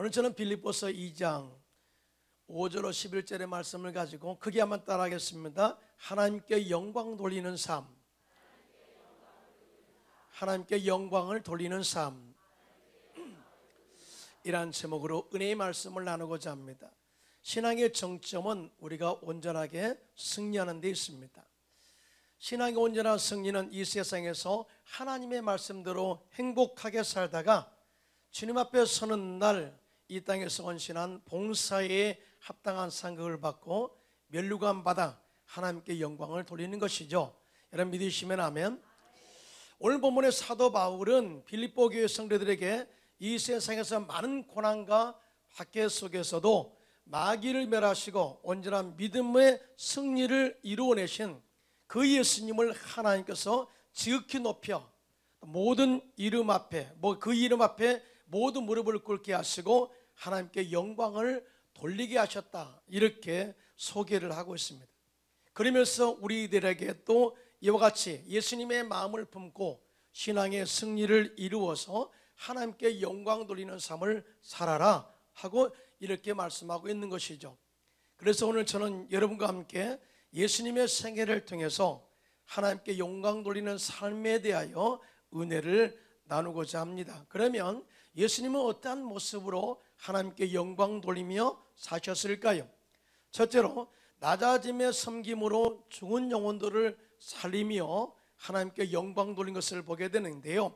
오늘 저는 빌립보서 2장 5절로 11절의 말씀을 가지고 크게 한번 따라하겠습니다. 하나님께 영광 돌리는 삶, 하나님께 영광을 돌리는 삶, 이란 제목으로 은혜의 말씀을 나누고자 합니다. 신앙의 정점은 우리가 온전하게 승리하는 데 있습니다. 신앙의 온전한 승리는 이 세상에서 하나님의 말씀대로 행복하게 살다가 주님 앞에 서는 날 이 땅에서 헌신한 봉사에 합당한 상급을 받고 면류관 받아 하나님께 영광을 돌리는 것이죠. 여러분 믿으시면 아멘. 오늘 본문의 사도 바울은 빌립보 교회 성도들에게 이 세상에서 많은 고난과 박해 속에서도 마귀를 멸하시고 온전한 믿음의 승리를 이루어내신 그 예수님을 하나님께서 지극히 높여 모든 이름 앞에 그 이름 앞에 모든 무릎을 꿇게 하시고 하나님께 영광을 돌리게 하셨다, 이렇게 소개를 하고 있습니다. 그러면서 우리들에게 또 이와 같이 예수님의 마음을 품고 신앙의 승리를 이루어서 하나님께 영광 돌리는 삶을 살아라 하고 이렇게 말씀하고 있는 것이죠. 그래서 오늘 저는 여러분과 함께 예수님의 생애를 통해서 하나님께 영광 돌리는 삶에 대하여 은혜를 나누고자 합니다. 그러면 예수님은 어떠한 모습으로 하나님께 영광 돌리며 사셨을까요? 첫째로 낮아짐의 섬김으로 죽은 영혼들을 살리며 하나님께 영광 돌린 것을 보게 되는데요.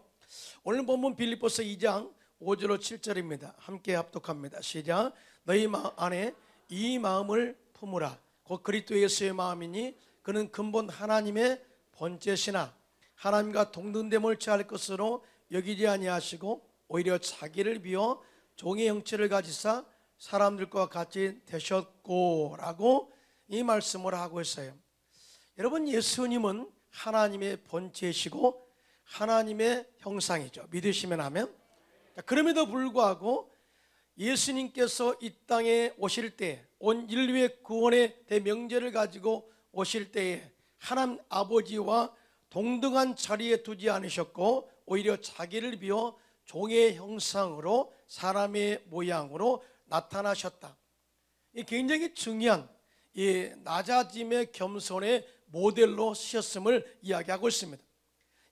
오늘 본문 빌립보서 2장 5절로 7절입니다. 함께 합독합니다. 시작. 너희 안에 이 마음을 품으라. 곧 그리스도 예수의 마음이니 그는 근본 하나님의 본체시나 하나님과 동등됨을 취할 것으로 여기지 아니하시고 오히려 자기를 비워 종의 형체를 가지사 사람들과 같이 되셨고 라고 이 말씀을 하고 있어요. 여러분, 예수님은 하나님의 본체이시고 하나님의 형상이죠. 믿으시면 아멘. 그럼에도 불구하고 예수님께서 이 땅에 오실 때, 온 인류의 구원의 대명제를 가지고 오실 때에 하나님 아버지와 동등한 자리에 두지 않으셨고 오히려 자기를 비워 종의 형상으로 사람의 모양으로 나타나셨다. 이 굉장히 중요한 이 낮아짐의 겸손의 모델로 쓰셨음을 이야기하고 있습니다.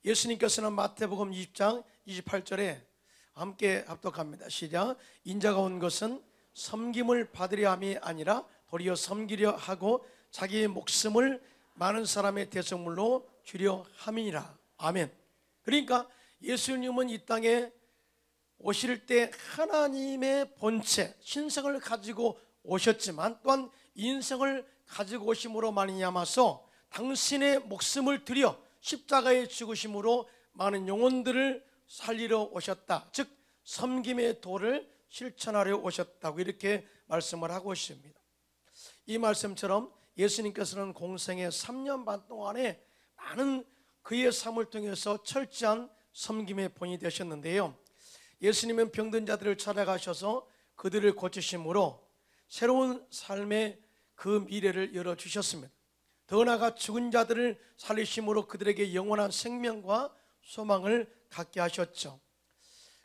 예수님께서는 마태복음 20장 28절에 함께 합독합니다. 시작. 인자가 온 것은 섬김을 받으려 함이 아니라 도리어 섬기려 하고 자기의 목숨을 많은 사람의 대속물로 주려 함이니라. 아멘. 그러니까 예수님은 이 땅에 오실 때 하나님의 본체, 신성을 가지고 오셨지만 또한 인성을 가지고 오심으로 말미암아서 당신의 목숨을 들여 십자가에 죽으심으로 많은 영혼들을 살리러 오셨다. 즉 섬김의 도를 실천하려 오셨다고 이렇게 말씀을 하고 있습니다. 이 말씀처럼 예수님께서는 공생의 3년 반 동안에 많은 그의 삶을 통해서 철저한 섬김의 본이 되셨는데요. 예수님은 병든 자들을 찾아가셔서 그들을 고치심으로 새로운 삶의 그 미래를 열어주셨습니다. 더 나아가 죽은 자들을 살리심으로 그들에게 영원한 생명과 소망을 갖게 하셨죠.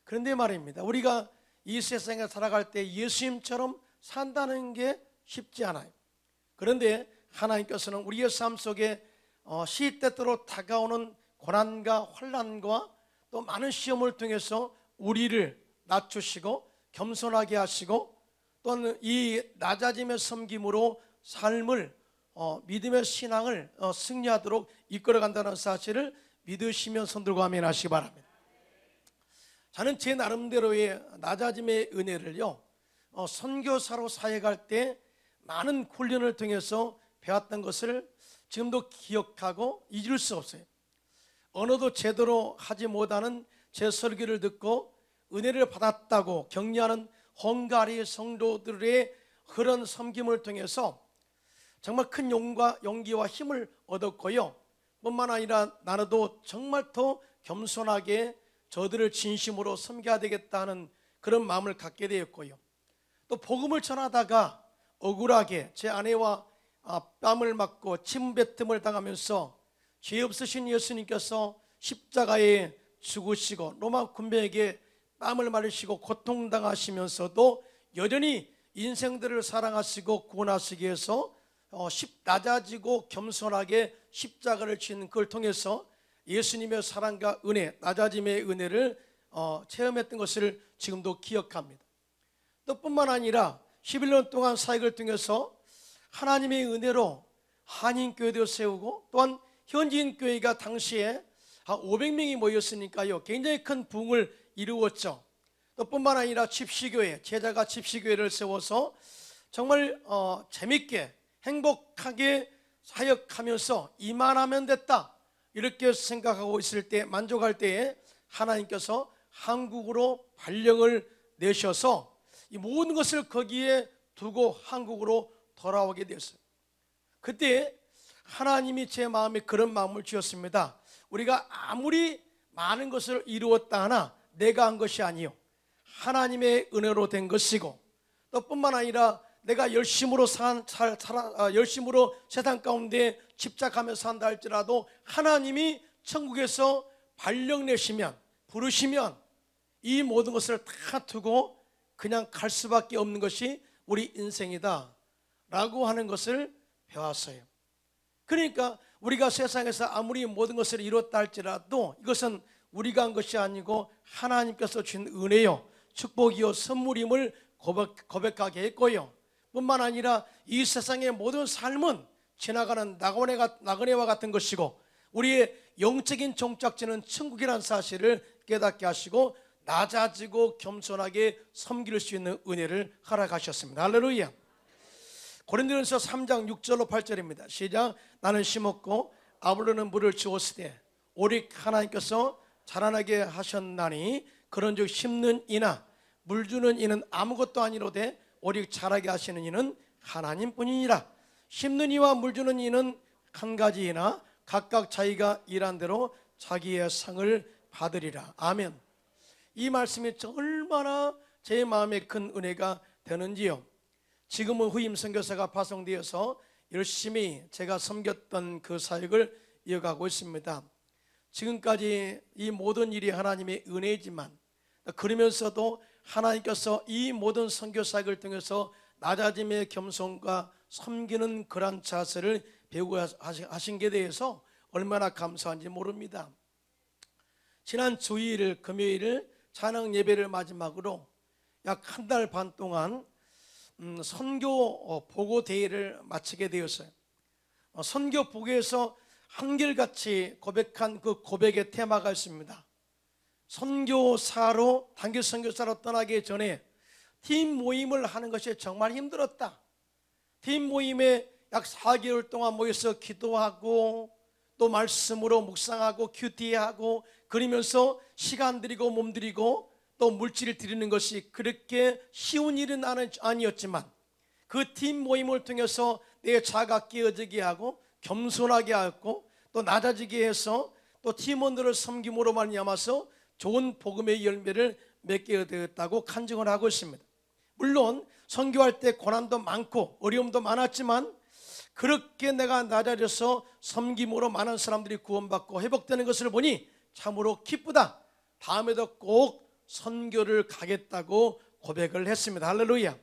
그런데 말입니다, 우리가 이 세상에 살아갈 때 예수님처럼 산다는 게 쉽지 않아요. 그런데 하나님께서는 우리의 삶 속에 시때때로 다가오는 고난과 환난과 또 많은 시험을 통해서 우리를 낮추시고 겸손하게 하시고 또는 이 낮아짐의 섬김으로 삶을 믿음의 신앙을 승리하도록 이끌어간다는 사실을 믿으시면 손들고 아멘 하시기 바랍니다. 저는 제 나름대로의 낮아짐의 은혜를요, 선교사로 사역할 때 많은 훈련을 통해서 배웠던 것을 지금도 기억하고 잊을 수 없어요. 언어도 제대로 하지 못하는 제 설교를 듣고 은혜를 받았다고 격려하는 헝가리 성도들의 그런 섬김을 통해서 정말 큰 용기와 힘을 얻었고요, 뿐만 아니라 나도 정말 더 겸손하게 저들을 진심으로 섬겨야 되겠다는 그런 마음을 갖게 되었고요, 또 복음을 전하다가 억울하게 제 아내와 뺨을 맞고 침뱉음을 당하면서 죄 없으신 예수님께서 십자가에 죽으시고 로마 군병에게 땀을 마르시고 고통당하시면서도 여전히 인생들을 사랑하시고 구원하시기 위해서 낮아지고 겸손하게 십자가를 지는 그걸 통해서 예수님의 사랑과 은혜, 낮아짐의 은혜를 체험했던 것을 지금도 기억합니다. 또 뿐만 아니라 11년 동안 사역을 통해서 하나님의 은혜로 한인교회도 세우고, 또한 현지인 교회가 당시에 한 500명이 모였으니까요, 굉장히 큰 부흥을 이루었죠. 또 뿐만 아니라 집시교회, 제자가 집시교회를 세워서 정말 재밌게 행복하게 사역하면서 이만하면 됐다 이렇게 생각하고 있을 때, 만족할 때에 하나님께서 한국으로 발령을 내셔서 이 모든 것을 거기에 두고 한국으로 돌아오게 되었어요. 그때 하나님이 제 마음에 그런 마음을 주셨습니다. 우리가 아무리 많은 것을 이루었다 하나 내가 한 것이 아니요, 하나님의 은혜로 된 것이고, 또 뿐만 아니라 내가 열심으로 열심으로 세상 가운데 집착하며 산다 할지라도 하나님이 천국에서 발령 내시면, 부르시면 이 모든 것을 다 두고 그냥 갈 수밖에 없는 것이 우리 인생이다 라고 하는 것을 배웠어요. 그러니까 우리가 세상에서 아무리 모든 것을 이뤘다 할지라도 이것은 우리가 한 것이 아니고 하나님께서 주신 은혜요, 축복이요, 선물임을 고백하게 했고요, 뿐만 아니라 이 세상의 모든 삶은 지나가는 나그네와 같은 것이고 우리의 영적인 종착지는 천국이라는 사실을 깨닫게 하시고 낮아지고 겸손하게 섬길 수 있는 은혜를 허락하셨습니다. 할렐루야. 고린도전서 3장 6절로 8절입니다. 시작. 나는 심었고 아볼로는 물을 주었으되 오직 하나님께서 자라나게 하셨나니 그런즉 심는 이나 물 주는 이는 아무것도 아니로되 오직 자라게 하시는 이는 하나님뿐이니라. 심는 이와 물 주는 이는 한 가지이나 각각 자기가 일한 대로 자기의 상을 받으리라. 아멘. 이 말씀이 얼마나 제 마음에 큰 은혜가 되는지요. 지금은 후임 선교사가 파송되어서 열심히 제가 섬겼던 그 사역을 이어가고 있습니다. 지금까지 이 모든 일이 하나님의 은혜이지만, 그러면서도 하나님께서 이 모든 선교 사역을 통해서 낮아짐의 겸손과 섬기는 그런 자세를 배우고 하신 게 대해서 얼마나 감사한지 모릅니다. 지난 주일 금요일 찬양 예배를 마지막으로 약 한 달 반 동안 선교 보고 대회를 마치게 되었어요. 선교 보고에서 한결같이 고백한 그 고백의 테마가 있습니다. 선교사로, 단기 선교사로 떠나기 전에 팀 모임을 하는 것이 정말 힘들었다. 팀 모임에 약 4개월 동안 모여서 기도하고 또 말씀으로 묵상하고 큐티하고 그러면서 시간 들이고 몸 들이고 또 물질을 드리는 것이 그렇게 쉬운 일은 아니었지만, 그 팀 모임을 통해서 내 자가 깨어지게 하고 겸손하게 하고 또 낮아지게 해서 또 팀원들을 섬김으로 말미암아서 좋은 복음의 열매를 맺게 되었다고 간증을 하고 있습니다. 물론 선교할 때 고난도 많고 어려움도 많았지만 그렇게 내가 낮아져서 섬김으로 많은 사람들이 구원받고 회복되는 것을 보니 참으로 기쁘다. 다음에도 꼭 선교를 가겠다고 고백을 했습니다. 할렐루야.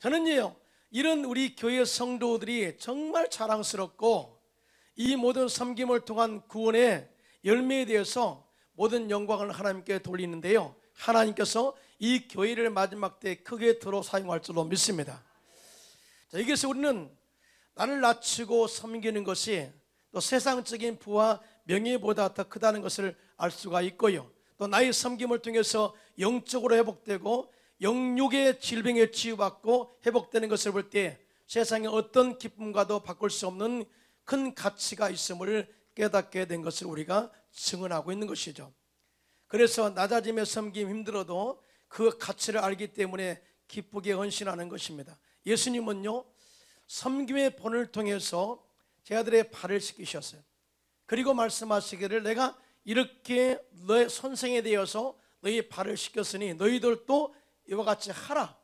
저는요, 이런 우리 교회 성도들이 정말 자랑스럽고 이 모든 섬김을 통한 구원의 열매에 대해서 모든 영광을 하나님께 돌리는데요, 하나님께서 이 교회를 마지막 때 크게 들어 사용할 줄로 믿습니다. 자, 여기서 우리는 나를 낮추고 섬기는 것이 또 세상적인 부와 명예보다 더 크다는 것을 알 수가 있고요, 또 나의 섬김을 통해서 영적으로 회복되고 영육의 질병에 치유받고 회복되는 것을 볼 때 세상의 어떤 기쁨과도 바꿀 수 없는 큰 가치가 있음을 깨닫게 된 것을 우리가 증언하고 있는 것이죠. 그래서 낮아짐에 섬김 힘들어도 그 가치를 알기 때문에 기쁘게 헌신하는 것입니다. 예수님은요, 섬김의 본을 통해서 제 아들의 발을 씻기셨어요. 그리고 말씀하시기를 내가 이렇게 너의 선생이 되어서 너희 발을 씻겼으니 너희들도 이와 같이 하라.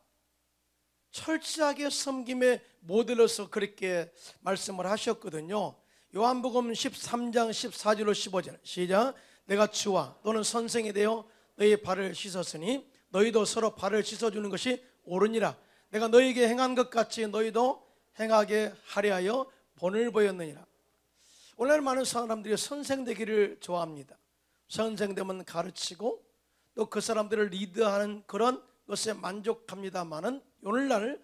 철저하게 섬김의 모델로서 그렇게 말씀을 하셨거든요. 요한복음 13장 14절로 15절 시작. 내가 주와 또는 선생이 되어 너희 발을 씻었으니 너희도 서로 발을 씻어주는 것이 옳으니라. 내가 너희에게 행한 것 같이 너희도 행하게 하려 하여 본을 보였느니라. 오늘 많은 사람들이 선생되기를 좋아합니다. 선생되면 가르치고 또 그 사람들을 리드하는 그런 것에 만족합니다만은, 오늘날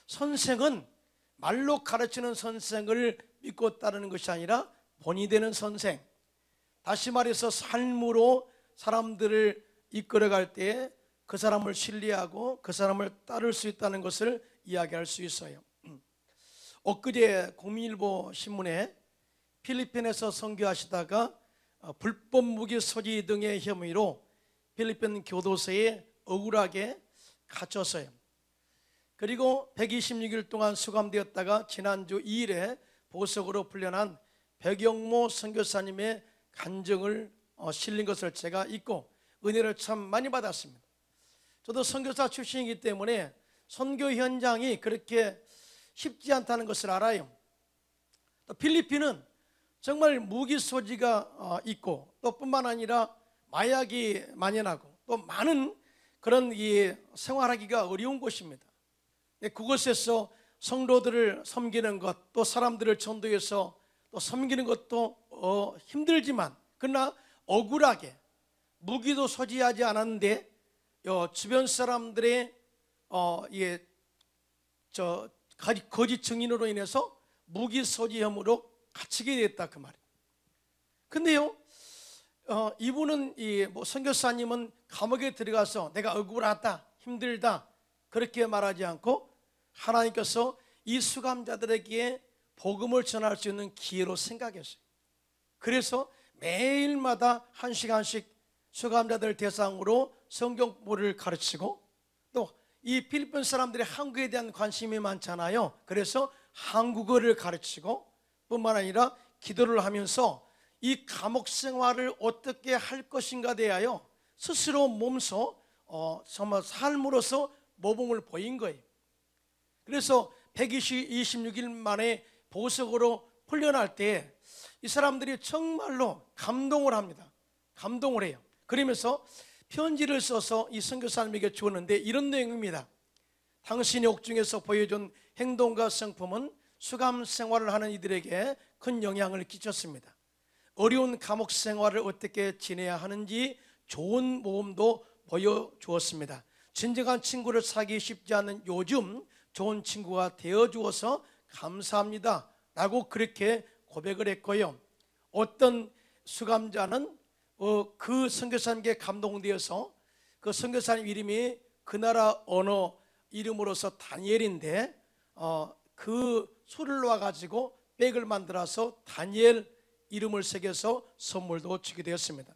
선생은 말로 가르치는 선생을 믿고 따르는 것이 아니라 본이 되는 선생, 다시 말해서 삶으로 사람들을 이끌어갈 때 그 사람을 신뢰하고 그 사람을 따를 수 있다는 것을 이야기할 수 있어요. 엊그제 국민일보 신문에 필리핀에서 선교하시다가 불법 무기 소지 등의 혐의로 필리핀 교도소에 억울하게 갇혔어요. 그리고 126일 동안 수감되었다가 지난주 2일에 보석으로 풀려난 백영모 선교사님의 간증을 실린 것을 제가 읽고 은혜를 참 많이 받았습니다. 저도 선교사 출신이기 때문에 선교 현장이 그렇게 쉽지 않다는 것을 알아요. 또 필리핀은 정말 무기 소지가 있고 또 뿐만 아니라 마약이 만연하고 또 많은 그런 생활하기가 어려운 곳입니다. 그곳에서 성도들을 섬기는 것, 또 사람들을 전도해서 또 섬기는 것도 힘들지만, 그러나 억울하게 무기도 소지하지 않았는데 주변 사람들의 거짓 증인으로 인해서 무기 소지 혐의로 갇히게 됐다, 그 말이에요. 근데요, 이분은 선교사님은 감옥에 들어가서 내가 억울하다, 힘들다 그렇게 말하지 않고 하나님께서 이 수감자들에게 복음을 전할 수 있는 기회로 생각했어요. 그래서 매일마다 1시간씩 수감자들 대상으로 성경 공부를 가르치고, 또 이 필리핀 사람들이 한국에 대한 관심이 많잖아요. 그래서 한국어를 가르치고 뿐만 아니라 기도를 하면서 이 감옥 생활을 어떻게 할 것인가 대하여 스스로 몸소 정말 삶으로서 모범을 보인 거예요. 그래서 126일 만에 보석으로 풀려날 때 이 사람들이 정말로 감동을 합니다. 감동을 해요. 그러면서 편지를 써서 이 선교사님에게 주었는데 이런 내용입니다. 당신의 옥중에서 보여준 행동과 성품은 수감 생활을 하는 이들에게 큰 영향을 끼쳤습니다. 어려운 감옥 생활을 어떻게 지내야 하는지 좋은 모범도 보여주었습니다. 진정한 친구를 사기 쉽지 않은 요즘 좋은 친구가 되어주어서 감사합니다 라고 그렇게 고백을 했고요. 어떤 수감자는 그 선교사님께 감동되어서 그 선교사님 이름이 그 나라 언어 이름으로서 다니엘인데 그 술을 놓아가지고 백을 만들어서 다니엘 이름을 새겨서 선물도 주게 되었습니다.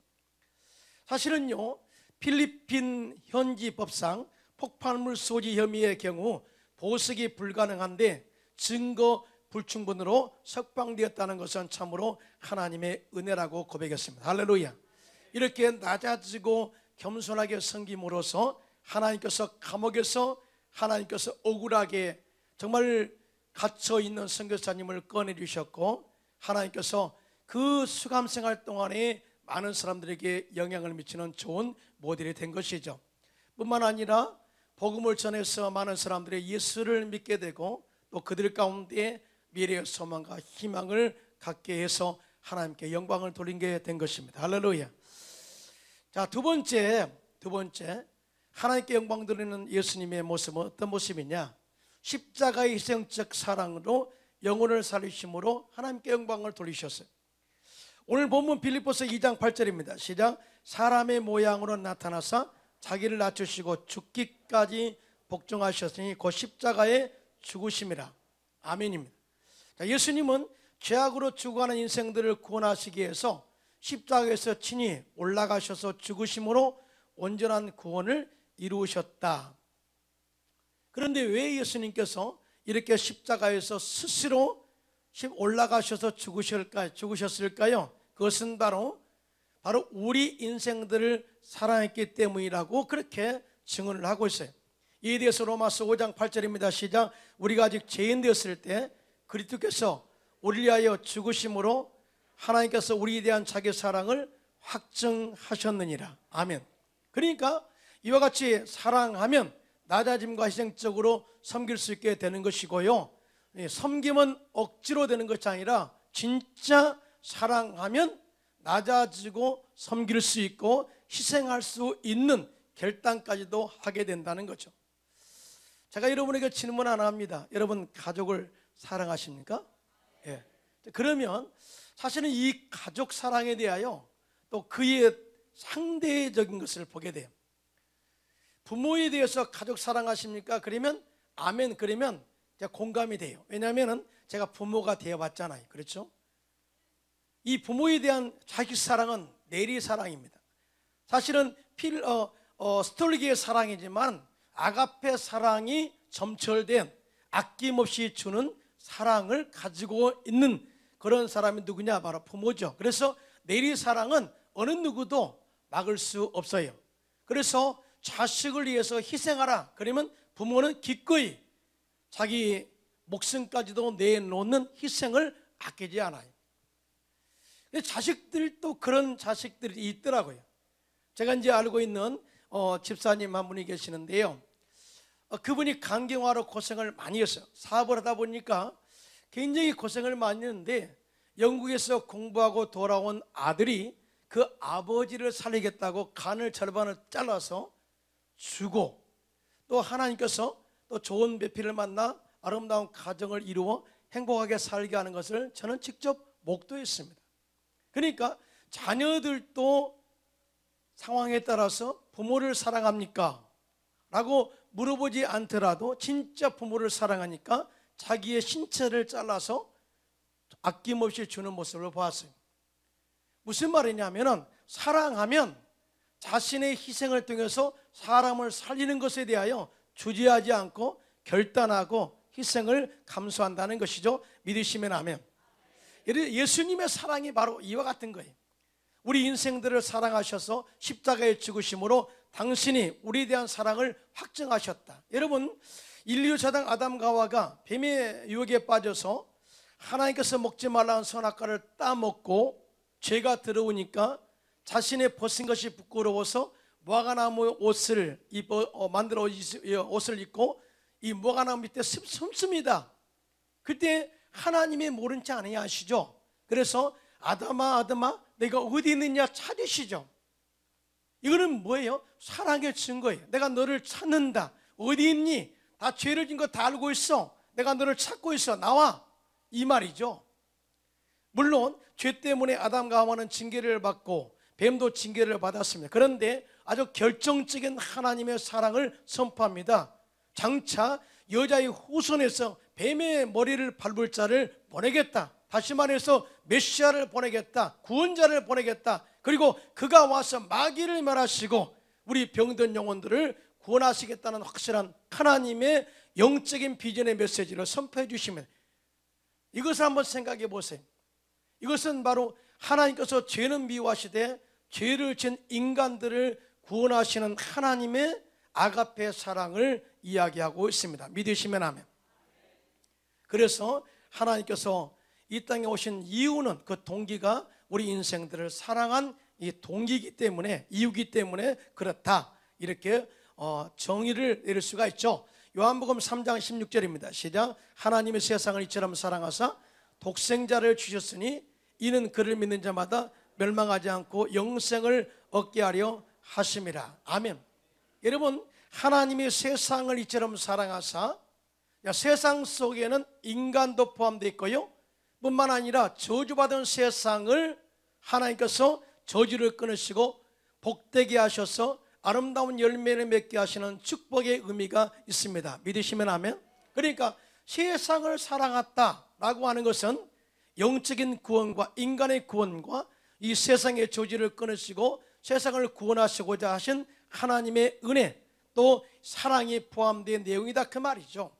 사실은요, 필리핀 현지 법상 폭발물 소지 혐의의 경우 보석이 불가능한데 증거 불충분으로 석방되었다는 것은 참으로 하나님의 은혜라고 고백했습니다. 할렐루야. 이렇게 낮아지고 겸손하게 섬김으로써 하나님께서 감옥에서 하나님께서 억울하게 정말 갇혀있는 선교사님을 꺼내주셨고, 하나님께서 그 수감생활 동안에 많은 사람들에게 영향을 미치는 좋은 모델이 된 것이죠. 뿐만 아니라 복음을 전해서 많은 사람들이 예수를 믿게 되고 또 그들 가운데 미래의 소망과 희망을 갖게 해서 하나님께 영광을 돌리게 된 것입니다. 할렐루야. 자, 두 번째 하나님께 영광 돌리는 예수님의 모습은 어떤 모습이냐? 십자가의 희생적 사랑으로 영혼을 살리심으로 하나님께 영광을 돌리셨어요. 오늘 본문 빌립보서 2장 8절입니다. 시작. 사람의 모양으로 나타나사 자기를 낮추시고 죽기까지 복종하셨으니 곧 십자가에 죽으심이라. 아멘입니다. 자, 예수님은 죄악으로 죽어가는 인생들을 구원하시기 위해서 십자가에서 친히 올라가셔서 죽으심으로 온전한 구원을 이루셨다. 그런데 왜 예수님께서 이렇게 십자가에서 스스로 올라가셔서 죽으셨을까요? 그것은 바로 우리 인생들을 사랑했기 때문이라고 그렇게 증언을 하고 있어요. 이에 대해서 로마서 5장 8절입니다. 시작. 우리가 아직 죄인 되었을 때 그리스도께서 우리를 위하여 죽으심으로 하나님께서 우리에 대한 자기 사랑을 확증하셨느니라. 아멘. 그러니까 이와 같이 사랑하면 낮아짐과 희생적으로 섬길 수 있게 되는 것이고요, 섬김은 억지로 되는 것이 아니라 진짜 사랑하면 낮아지고 섬길 수 있고 희생할 수 있는 결단까지도 하게 된다는 거죠. 제가 여러분에게 질문 하나 합니다. 여러분 가족을 사랑하십니까? 예. 그러면 사실은 이 가족 사랑에 대하여 또 그의 상대적인 것을 보게 돼요. 부모에 대해서 가족 사랑하십니까? 그러면 아멘, 그러면 제가 공감이 돼요. 왜냐하면 제가 부모가 되어봤잖아요. 그렇죠? 이 부모에 대한 자식 사랑은 내리 사랑입니다. 사실은 스톨기의 사랑이지만 아가페 사랑이 점철된 아낌없이 주는 사랑을 가지고 있는 그런 사람이 누구냐? 바로 부모죠. 그래서 내리 사랑은 어느 누구도 막을 수 없어요. 그래서 자식을 위해서 희생하라 그러면 부모는 기꺼이 자기 목숨까지도 내놓는 희생을 아끼지 않아요. 자식들도 그런 자식들이 있더라고요. 제가 이제 알고 있는 집사님 한 분이 계시는데요, 그분이 간경화로 고생을 많이 했어요. 사업을 하다 보니까 굉장히 고생을 많이 했는데 영국에서 공부하고 돌아온 아들이 그 아버지를 살리겠다고 간을 절반을 잘라서 주고, 또 하나님께서 또 좋은 배필을 만나 아름다운 가정을 이루어 행복하게 살게 하는 것을 저는 직접 목도했습니다. 그러니까 자녀들도 상황에 따라서 부모를 사랑합니까? 라고 물어보지 않더라도 진짜 부모를 사랑하니까 자기의 신체를 잘라서 아낌없이 주는 모습을 보았어요. 무슨 말이냐면 사랑하면 자신의 희생을 통해서 사람을 살리는 것에 대하여 주저하지 않고 결단하고 희생을 감수한다는 것이죠. 믿으시면 아멘. 예수님의 사랑이 바로 이와 같은 거예요. 우리 인생들을 사랑하셔서 십자가에 죽으심으로 당신이 우리에 대한 사랑을 확증하셨다. 여러분, 인류 자당 아담과 하와가 뱀의 유혹에 빠져서 하나님께서 먹지 말라는 선악과를 따먹고 죄가 들어오니까 자신의 벗은 것이 부끄러워서 무화과나무 옷을 만들어 옷을 입고 이 무화과나무 밑에 숨습니다. 그때 하나님이 모른 체 아니냐 아시죠? 그래서 아담아 내가 어디 있느냐 찾으시죠. 이거는 뭐예요? 사랑의 증거예요. 내가 너를 찾는다. 어디 있니? 다 죄를 진 거 다 알고 있어. 내가 너를 찾고 있어. 나와. 이 말이죠. 물론 죄 때문에 아담과 하와는 징계를 받고 뱀도 징계를 받았습니다. 그런데 아주 결정적인 하나님의 사랑을 선포합니다. 장차 여자의 후손에서 뱀의 머리를 밟을 자를 보내겠다. 다시 말해서 메시아를 보내겠다. 구원자를 보내겠다. 그리고 그가 와서 마귀를 멸하시고 우리 병든 영혼들을 구원하시겠다는 확실한 하나님의 영적인 비전의 메시지를 선포해 주시면, 이것을 한번 생각해 보세요. 이것은 바로 하나님께서 죄는 미워하시되 죄를 진 인간들을 구원하시는 하나님의 아가페 사랑을 이야기하고 있습니다. 믿으시면 아멘. 그래서 하나님께서 이 땅에 오신 이유는 그 동기가 우리 인생들을 사랑한 이 동기이기 때문에, 이유기 때문에 그렇다, 이렇게 정의를 내릴 수가 있죠. 요한복음 3장 16절입니다. 시작. 하나님의 세상을 이처럼 사랑하사 독생자를 주셨으니 이는 그를 믿는 자마다 멸망하지 않고 영생을 얻게 하려 하심이라. 아멘. 여러분, 하나님이 세상을 이처럼 사랑하사, 세상 속에는 인간도 포함되어 있고요, 뿐만 아니라 저주받은 세상을 하나님께서 저주를 끊으시고 복되게 하셔서 아름다운 열매를 맺게 하시는 축복의 의미가 있습니다. 믿으시면 아멘. 그러니까 세상을 사랑했다라고 하는 것은 영적인 구원과 인간의 구원과 이 세상의 저주를 끊으시고 세상을 구원하시고자 하신 하나님의 은혜, 또 사랑이 포함된 내용이다, 그 말이죠.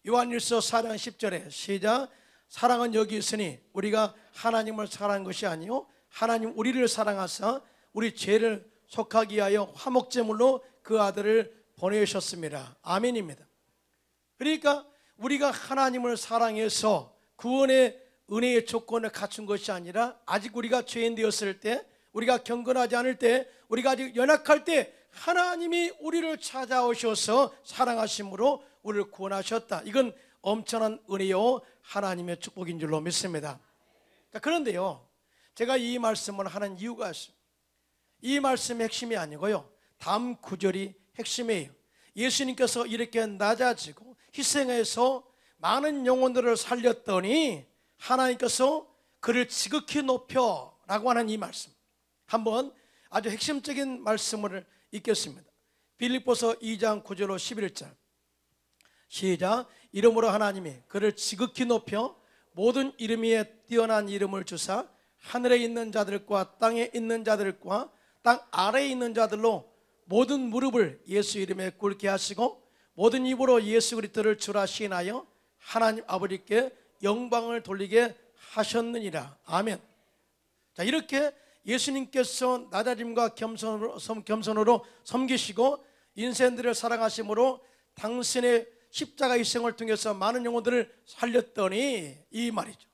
요한일서 4장 10절에 시작. 사랑은 여기 있으니 우리가 하나님을 사랑한 것이 아니요 하나님 우리를 사랑하사 우리 죄를 속하기 위하여 화목제물로 그 아들을 보내셨습니다. 아멘입니다. 그러니까 우리가 하나님을 사랑해서 구원의 은혜의 조건을 갖춘 것이 아니라 아직 우리가 죄인 되었을 때 우리가 경건하지 않을 때, 우리가 아직 연약할 때 하나님이 우리를 찾아오셔서 사랑하심으로 우리를 구원하셨다. 이건 엄청난 은혜요 하나님의 축복인 줄로 믿습니다. 그런데요, 제가 이 말씀을 하는 이유가 있어요. 이 말씀의 핵심이 아니고요, 다음 구절이 핵심이에요. 예수님께서 이렇게 낮아지고 희생해서 많은 영혼들을 살렸더니 하나님께서 그를 지극히 높여 라고 하는 이 말씀, 한번 아주 핵심적인 말씀을 읽겠습니다. 빌립보서 2장 9절로 11절 시작. 이름으로 하나님이 그를 지극히 높여 모든 이름 위에 뛰어난 이름을 주사 하늘에 있는 자들과 땅에 있는 자들과 땅 아래에 있는 자들로 모든 무릎을 예수 이름에 꿇게 하시고 모든 입으로 예수 그리스도를 주라 시인하여 하나님 아버지께 영광을 돌리게 하셨느니라. 아멘. 자, 이렇게 예수님께서 낮아짐과 겸손으로 섬기시고 인생들을 사랑하심으로 당신의 십자가 희생을 통해서 많은 영혼들을 살렸더니, 이 말이죠.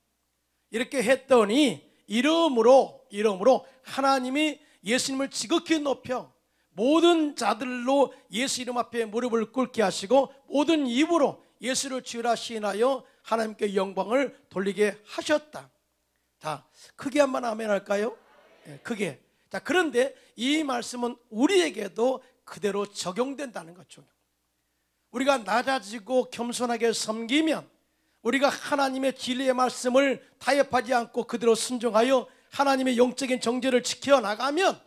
이렇게 했더니 이름으로 하나님이 예수님을 지극히 높여 모든 자들로 예수 이름 앞에 무릎을 꿇게 하시고 모든 입으로 예수를 주라 시인하여 하나님께 영광을 돌리게 하셨다. 자, 크게 한번 아멘 할까요? 네, 크게. 자, 그런데 이 말씀은 우리에게도 그대로 적용된다는 거죠. 우리가 낮아지고 겸손하게 섬기면, 우리가 하나님의 진리의 말씀을 타협하지 않고 그대로 순종하여 하나님의 영적인 정죄를 지켜나가면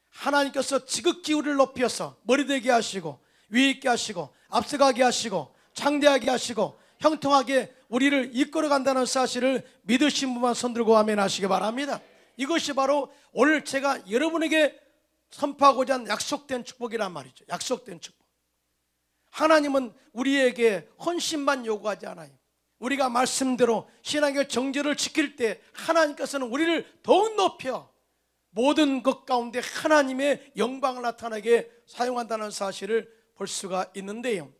하나님께서 지극히 우리를 높여서 머리되게 하시고 위에 있게 하시고 앞서가게 하시고 창대하게 하시고 형통하게 우리를 이끌어간다는 사실을 믿으신 분만 손들고 아멘 하시기 바랍니다. 이것이 바로 오늘 제가 여러분에게 선포하고자 하는 약속된 축복이란 말이죠. 약속된 축복. 하나님은 우리에게 헌신만 요구하지 않아요. 우리가 말씀대로 신앙의 정죄를 지킬 때 하나님께서는 우리를 더욱 높여 모든 것 가운데 하나님의 영광을 나타나게 사용한다는 사실을 볼 수가 있는데요,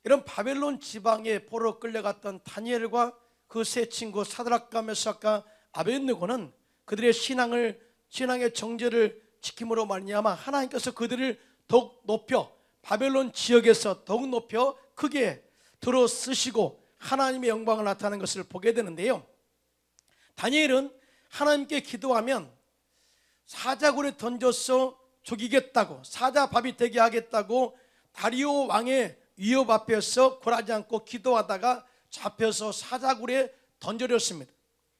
이런 바벨론 지방에 포로 끌려갔던 다니엘과 그 세 친구 사드락과 메삭과 아벳느고는 그들의 신앙의 정죄를 지킴으로 말미암아 하나님께서 그들을 더욱 높여 바벨론 지역에서 더욱 높여 크게 들어 쓰시고 하나님의 영광을 나타내는 것을 보게 되는데요, 다니엘은 하나님께 기도하면 사자굴에 던져서 죽이겠다고, 사자밥이 되게 하겠다고 다리오 왕의 위협 앞에서 굴하지 않고 기도하다가 잡혀서 사자굴에 던져졌습니다.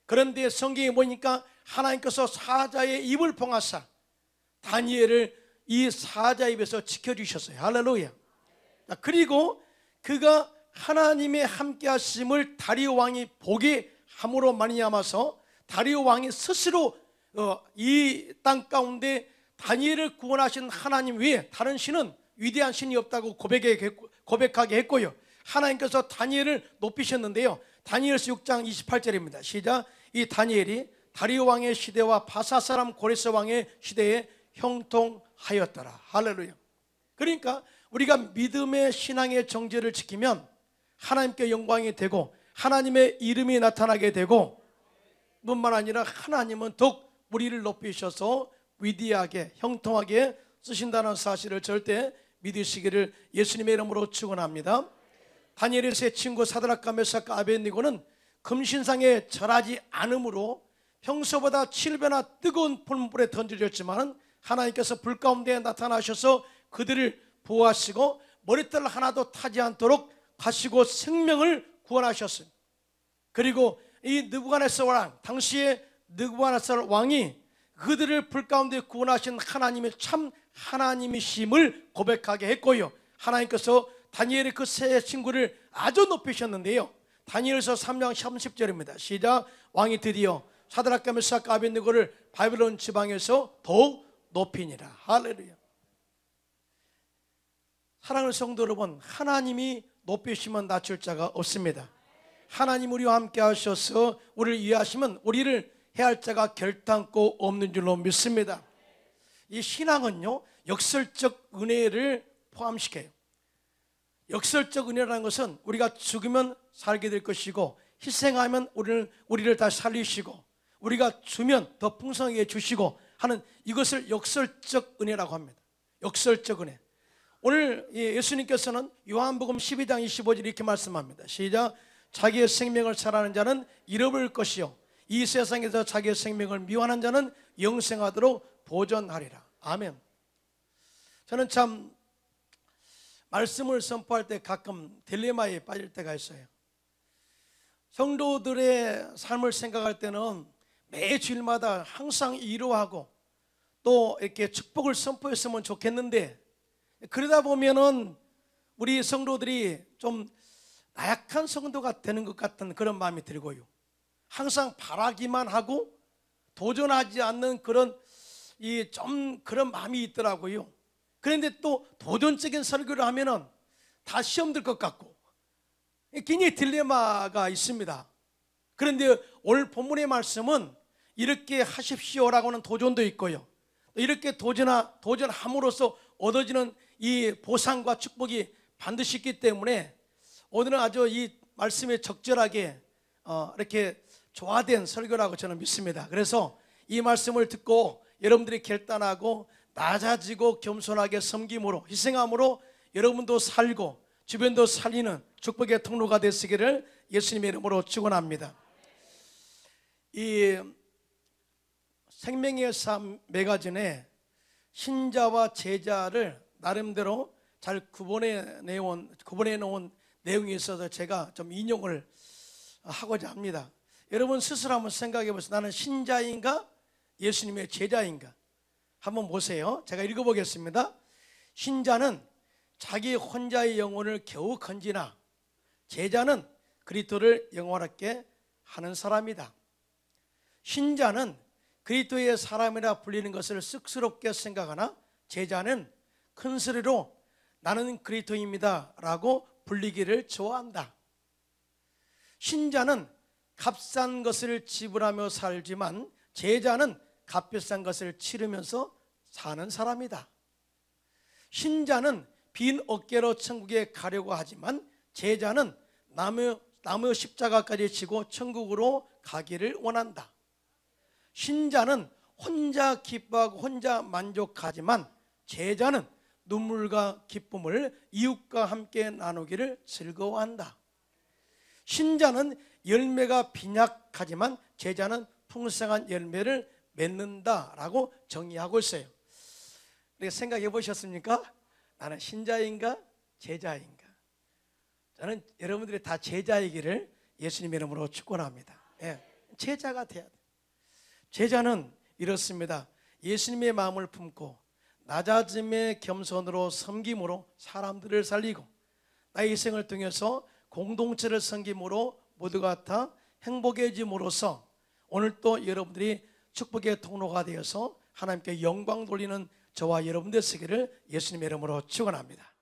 그런데 성경에 보니까 하나님께서 사자의 입을 봉하사 다니엘을 이 사자 입에서 지켜주셨어요. 할렐루야. 그리고 그가 하나님의 함께 하심을 다리오 왕이 보게 함으로 말미암아서 다리오 왕이 스스로 이 땅 가운데 다니엘을 구원하신 하나님 외에 다른 신은 위대한 신이 없다고 고백하게 했고요, 하나님께서 다니엘을 높이셨는데요, 다니엘서 6장 28절입니다. 시작. 이 다니엘이 다리오 왕의 시대와 바사 사람 고레스 왕의 시대에 형통하였더라. 할렐루야. 그러니까 우리가 믿음의 신앙의 정죄를 지키면 하나님께 영광이 되고 하나님의 이름이 나타나게 되고, 뿐만 아니라 하나님은 더욱 우리를 높이셔서 위대하게 형통하게 쓰신다는 사실을 절대 믿으시기를 예수님의 이름으로 축원합니다. 다니엘의 세 친구 사드락과 메삭과 아벳느고는 금신상에 절하지 않으므로 평소보다 7배나 뜨거운 불문불에 던져졌지만 하나님께서 불 가운데 나타나셔서 그들을 보호하시고 머리털 하나도 타지 않도록 하시고 생명을 구원하셨습니다. 그리고 이 느부갓네살 왕, 당시에 느부갓네살 왕이 그들을 불 가운데 구원하신 하나님의 참 하나님이심을 고백하게 했고요, 하나님께서 다니엘의 그 세 친구를 아주 높이셨는데요, 다니엘서 3장 30절입니다. 시작. 왕이 드디어 사드락과 메삭과 아벳느고를 바벨론 지방에서 더욱 높이니라. 할렐루야. 사랑하는 성도 여러분, 하나님이 높이시면 낮출 자가 없습니다. 하나님 우리와 함께 하셔서 우리를 이해하시면 우리를 해할 자가 결단코 없는 줄로 믿습니다. 이 신앙은요, 역설적 은혜를 포함시켜요. 역설적 은혜라는 것은 우리가 죽으면 살게 될 것이고, 희생하면 우리를 다시 살리시고, 우리가 주면 더 풍성하게 주시고 하는 이것을 역설적 은혜라고 합니다. 역설적 은혜. 오늘 예수님께서는 요한복음 12장 25절 이렇게 말씀합니다. 시작. 자기의 생명을 사랑하는 자는 잃어버릴 것이요 이 세상에서 자기의 생명을 미워하는 자는 영생하도록 보존하리라. 아멘. 저는 참 말씀을 선포할 때 가끔 딜레마에 빠질 때가 있어요. 성도들의 삶을 생각할 때는 매 주일마다 항상 위로하고 또 이렇게 축복을 선포했으면 좋겠는데, 그러다 보면은 우리 성도들이 좀 나약한 성도가 되는 것 같은 그런 마음이 들고요. 항상 바라기만 하고 도전하지 않는 그런 그런 마음이 있더라고요. 그런데 또 도전적인 설교를 하면은 다 시험 들 것 같고 굉장히 딜레마가 있습니다. 그런데 오늘 본문의 말씀은 이렇게 하십시오라고 하는 도전도 있고요. 이렇게 도전함으로써 얻어지는 이 보상과 축복이 반드시 있기 때문에 오늘은 아주 이 말씀에 적절하게 이렇게 조화된 설교라고 저는 믿습니다. 그래서 이 말씀을 듣고 여러분들이 결단하고 낮아지고 겸손하게 섬김으로 희생함으로 여러분도 살고 주변도 살리는 축복의 통로가 되시기를 예수님의 이름으로 축원합니다. 이 생명의 삶 매거진에 신자와 제자를 나름대로 잘 구분해 놓은 내용이 있어서 제가 좀 인용을 하고자 합니다. 여러분 스스로 한번 생각해 보세요. 나는 신자인가 예수님의 제자인가? 한번 보세요. 제가 읽어보겠습니다. 신자는 자기 혼자의 영혼을 겨우 건지나 제자는 그리스도를 영원하게 하는 사람이다. 신자는 그리스도의 사람이라 불리는 것을 쑥스럽게 생각하나 제자는 큰 소리로 나는 그리스도입니다 라고 불리기를 좋아한다. 신자는 값싼 것을 지불하며 살지만 제자는 값비싼 것을 치르면서 사는 사람이다. 신자는 빈 어깨로 천국에 가려고 하지만 제자는 나무 십자가까지 지고 천국으로 가기를 원한다. 신자는 혼자 기뻐하고 혼자 만족하지만 제자는 눈물과 기쁨을 이웃과 함께 나누기를 즐거워한다. 신자는 열매가 빈약하지만 제자는 풍성한 열매를 맺는다라고 정의하고 있어요. 이렇게 생각해 보셨습니까? 나는 신자인가 제자인가? 저는 여러분들이 다 제자이기를 예수님 이름으로 축원합니다. 제자가 돼야 돼요. 제자는 이렇습니다. 예수님의 마음을 품고 낮아짐의 겸손으로 섬김으로 사람들을 살리고 나의 인생을 통해서 공동체를 섬김으로 모두가 다 행복해짐으로써 오늘 또 여러분들이 축복의 통로가 되어서 하나님께 영광 돌리는 저와 여러분 되시기를 예수님의 이름으로 축원합니다.